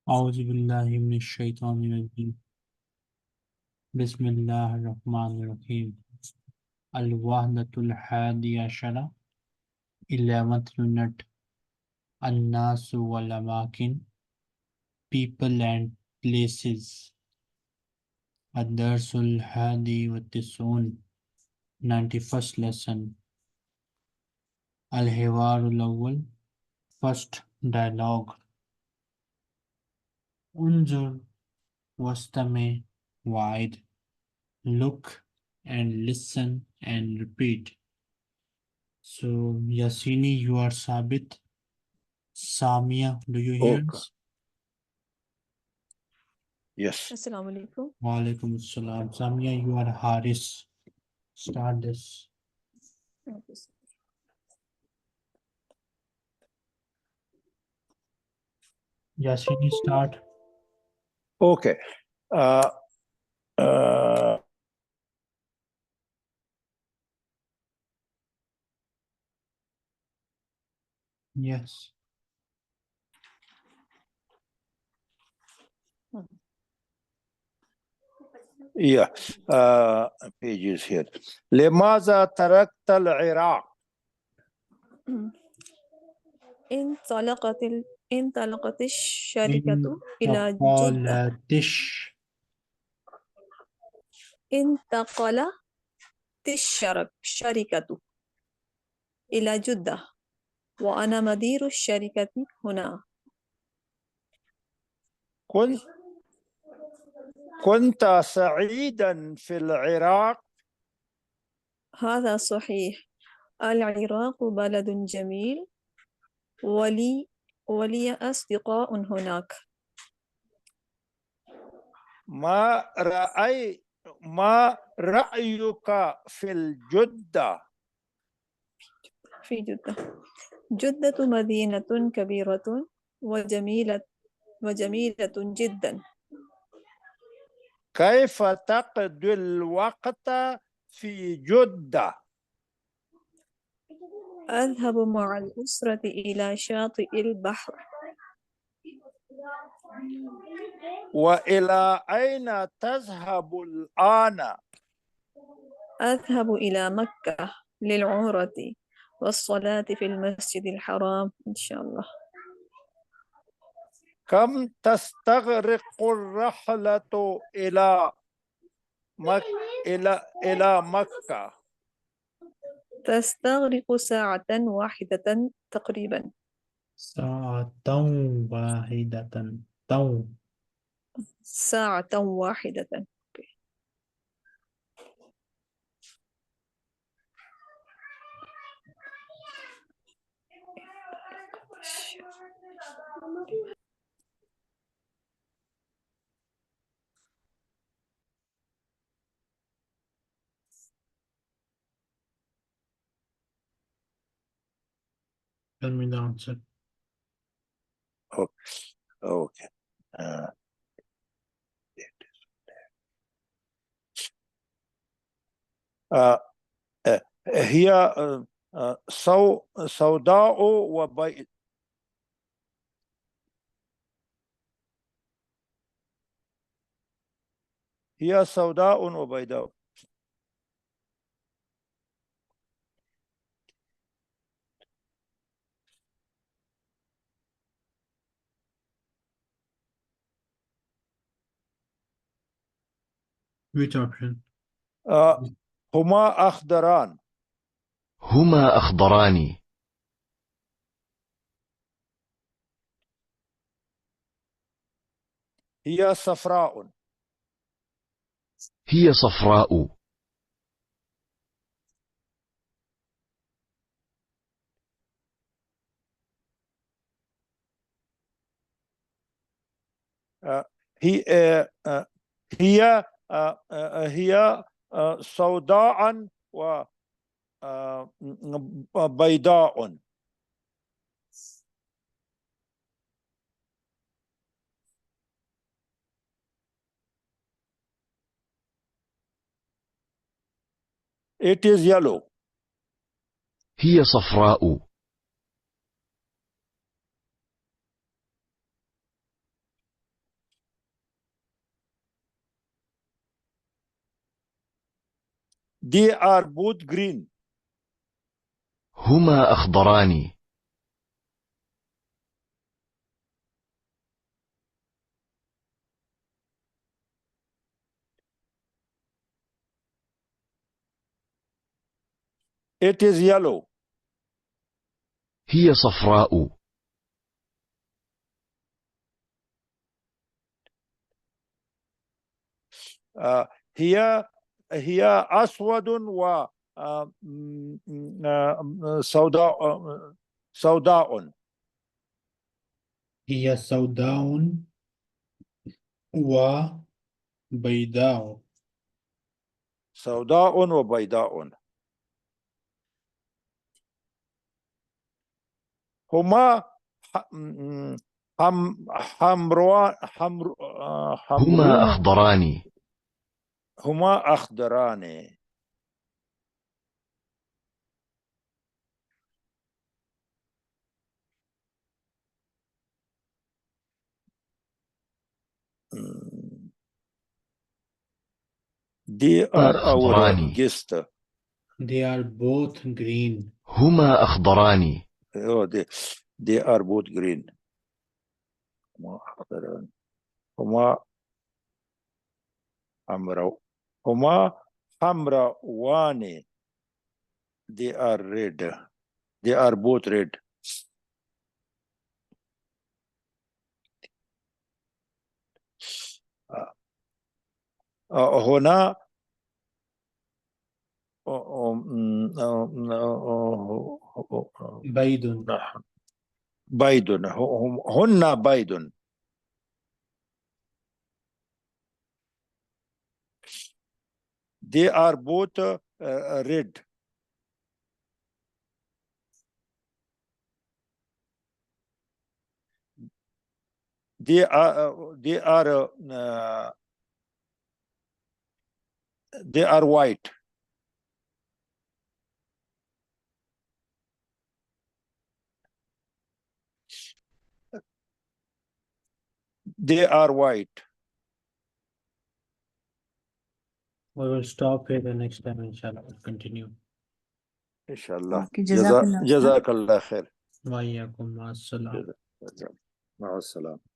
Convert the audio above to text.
أعوذ بالله من الشيطان الرجيم بسم الله الرحمن الرحيم الوحدة الحادية عشرة 11th unit الناس والأماكن people and places الدرس الحادي والتسعون 91st lesson الحوار الأول first dialogue انظر واستمع وعد look and listen and repeat. So, Yasini, you are Sabit. Samia, do you hear Okay. us? Yes. Assalamu alaikum. Wa alaikum assalam. Samia, you are Haris. Start this. Yasini, start. Okay. Uh, uh, Yes. yeah. Pages here. لماذا تركت العراق؟ انطلقت الشركة إلى جدة. انتقلت الشركة إلى جدة وأنا مدير الشركة هنا. كنت سعيدا في العراق؟ هذا صحيح. العراق بلد جميل ولي أصدقاء هناك. ما رأيك في الجدة؟ في جدة مدينة كبيرة وجميلة جدا. كيف تقضي الوقت في جدة؟ أذهب مع الأسرة إلى شاطئ البحر. وإلى أين تذهب الآن؟ أذهب إلى مكة للعمرة والصلاة في المسجد الحرام إن شاء الله. كم تستغرق الرحلة إلى مكة؟ تستغرق ساعة واحدة تقريبا. ساعة واحدة. ساعة واحدة. Tell me the answer. Okay. He سوداء وبيضاء. He سوداء وبيضاء. Which option? Huma أخضران. Huma أخضران. He صفراء. He صفراء. He سوداء وبيضاء. It is yellow. He صفراء. They are both green. Huma أخضران. It is yellow. هي صفراء. هي أسود و سوداء سوداء. هي سوداء وبيضاء. سوداء وبيضاء. هما حمراء هما أخضران. هما أخضران. They are our أخضران. guest. They are both green. Huma أخضران. Oh, they are both green. Huma أخضران. Huma حمراء. Huma حمراوان. They are red. They are both red. هنا بيض. بيض. هن بيض. They are both red. They are white. They are white. We will stop here the next time, inshallah. We'll continue. إن شاء الله. Okay, جزاك الله. جزاك الله خير. وإياكم. مع السلامة. مع السلامة.